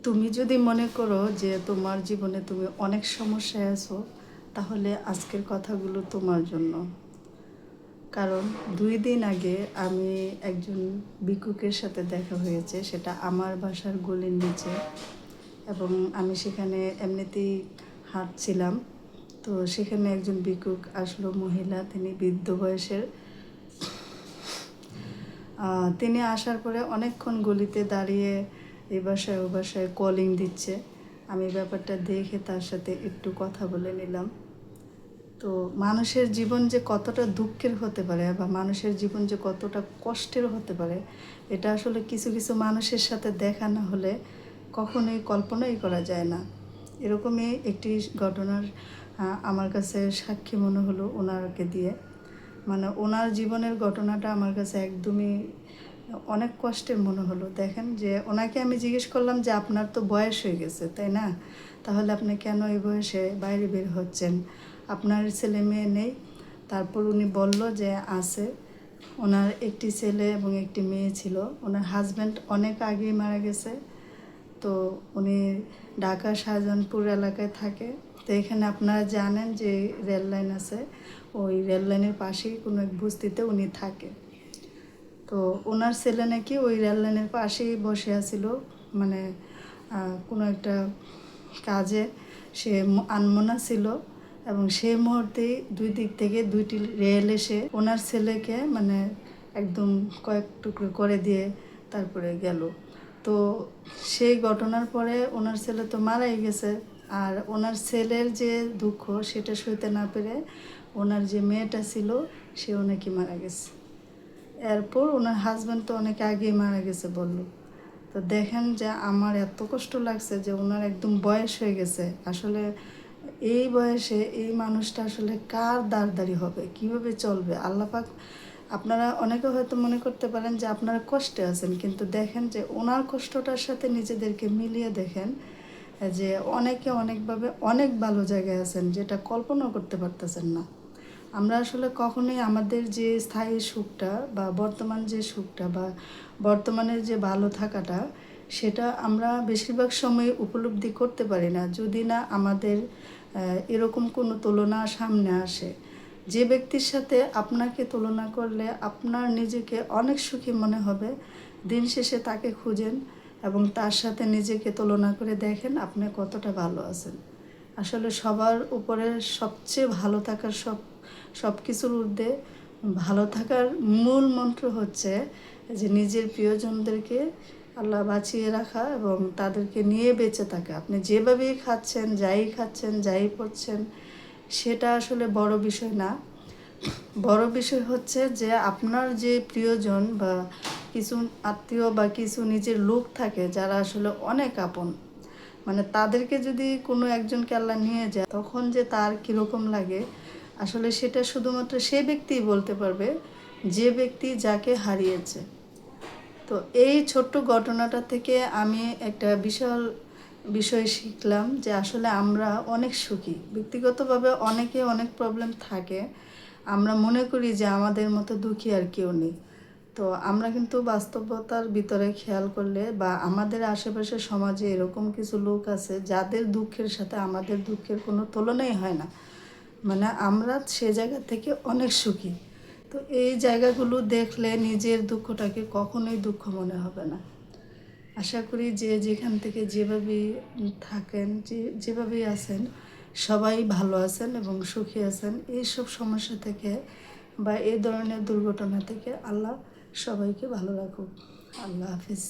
তুমি যদি মনে করো যে তোমার জীবনে তুমি অনেক সমস্যায় আছো, তাহলে আজকের কথাগুলো তোমার জন্য। কারণ 2 দিন আগে আমি একজন ভিক্ষুকের সাথে দেখা হয়েছে, সেটা আমার বাসার গলির নিচে। এবং আমি সেখানে এমনিতেই হাঁটছিলাম। তো সেখানে একজন ভিক্ষুক আসলো, মহিলা, তিনি বৃদ্ধ বয়সের। তিনি আসার পরে অনেকক্ষণ গলিতে দাঁড়িয়ে এই বাসায় ও বাসায় কলিং দিচ্ছে। আমি ব্যাপারটা দেখে তার সাথে একটু কথা বলে নিলাম। তো মানুষের জীবন যে কতটা দুঃখের হতে পারে বা মানুষের জীবন যে কতটা কষ্টের হতে পারে, এটা আসলে কিছু কিছু মানুষের সাথে দেখা না হলে কখনোই কল্পনাই করা যায় না। এরকমই একটি ঘটনার আমার কাছে সাক্ষী মনে হলো ওনাকে দিয়ে। মানে ওনার জীবনের ঘটনাটা আমার কাছে একদমই অনেক কষ্টের মনে হলো। দেখেন, যে ওনাকে আমি জিজ্ঞেস করলাম যে আপনার তো বয়স হয়ে গেছে, তাই না? তাহলে আপনি কেন এই বয়সে বাইরে বের হচ্ছেন? আপনার ছেলে মেয়ে নেই? তারপর উনি বলল যে আছে, ওনার একটি ছেলে এবং একটি মেয়ে ছিল। ওনার হাজব্যান্ড অনেক আগেই মারা গেছে। তো উনি ঢাকা শাহজাহানপুর এলাকায় থাকে। তো এখানে আপনারা জানেন যে রেল লাইন আছে, ওই রেল লাইনের পাশেই কোনো এক বস্তিতে উনি থাকে। তো ওনার ছেলে নাকি ওই রেল লাইনের পাশেই বসে আছিল, মানে কোনো একটা কাজে সে আনমনা ছিল। এবং সেই মুহূর্তেই দুই দিক থেকে দুইটি রেল এসে ওনার ছেলেকে মানে একদম কয়েক টুকরো করে দিয়ে তারপরে গেল। তো সেই ঘটনার পরে ওনার ছেলে তো মারাই গেছে। আর ওনার ছেলের যে দুঃখ সেটা সইতে না পেরে ওনার যে মেয়েটা ছিল সেও নাকি মারা গেছে। এরপর ওনার হাজব্যান্ড তো অনেক আগেই মারা গেছে বলল। তো দেখেন যে আমার এত কষ্ট লাগছে যে ওনার একদম বয়স হয়ে গেছে। আসলে এই বয়সে এই মানুষটা আসলে কার দাঁড়াদাঁড়ি হবে, কিভাবে চলবে? আল্লাহ পাক, আপনারা অনেকে হয়তো মনে করতে পারেন যে আপনারা কষ্টে আছেন, কিন্তু দেখেন যে ওনার কষ্টটার সাথে নিজেদেরকে মিলিয়ে দেখেন যে অনেকে অনেকভাবে অনেক ভালো জায়গায় আছেন, যেটা কল্পনা করতে পারতেছেন না। আমরা আসলে কখনোই আমাদের যে স্থায়ী সুখটা বা বর্তমান যে সুখটা বা বর্তমানের যে ভালো থাকাটা, সেটা আমরা বেশিরভাগ সময় উপলব্ধি করতে পারি না, যদি না আমাদের এরকম কোনো তুলনা সামনে আসে। যে ব্যক্তির সাথে আপনাকে তুলনা করলে আপনার নিজেকে অনেক সুখী মনে হবে, দিন শেষে তাকে খুঁজেন এবং তার সাথে নিজেকে তুলনা করে দেখেন আপনি কতটা ভালো আছেন। আসলে সবার উপরে সবচেয়ে ভালো থাকার সব কিছুর ঊর্ধ্বে ভালো থাকার মূল মন্ত্র হচ্ছে যে নিজের প্রিয়জনদেরকে আল্লাহ বাঁচিয়ে রাখা এবং তাদেরকে নিয়ে বেঁচে থাকা। আপনি যেভাবেই খাচ্ছেন, যাই পড়ছেন, সেটা আসলে বড় বিষয় না। বড় বিষয় হচ্ছে যে আপনার যে প্রিয়জন বা কিছু আত্মীয় বা কিছু নিজের লোক থাকে যারা আসলে অনেক আপন, মানে তাদেরকে যদি কোনো একজনকে আল্লাহ নিয়ে যায় তখন যে তার কীরকম লাগে, আসলে সেটা শুধুমাত্র সে ব্যক্তিই বলতে পারবে, যে ব্যক্তি যাকে হারিয়েছে। তো এই ছোট্ট ঘটনাটা থেকে আমি একটা বিশাল বিষয় শিখলাম যে আসলে আমরা অনেক সুখী। ব্যক্তিগতভাবে অনেকে অনেক প্রবলেম থাকে, আমরা মনে করি যে আমাদের মতো দুঃখী আর কেউ নেই। তো আমরা কিন্তু বাস্তবতার ভিতরে খেয়াল করলে বা আমাদের আশেপাশে সমাজে এরকম কিছু লোক আছে যাদের দুঃখের সাথে আমাদের দুঃখের কোনো তুলনাই হয় না। মানে আমরা সে জায়গা থেকে অনেক সুখী। তো এই জায়গাগুলো দেখলে নিজের দুঃখটাকে কখনোই দুঃখ মনে হবে না। আশা করি যে যেখান থেকে যেভাবেই থাকেন, যেভাবেই আছেন, সবাই ভালো আছেন এবং সুখী আছেন। এইসব সমস্যা থেকে বা এই ধরনের দুর্ঘটনা থেকে আল্লাহ সবাইকে ভালো রাখুক। আল্লাহ হাফিজ।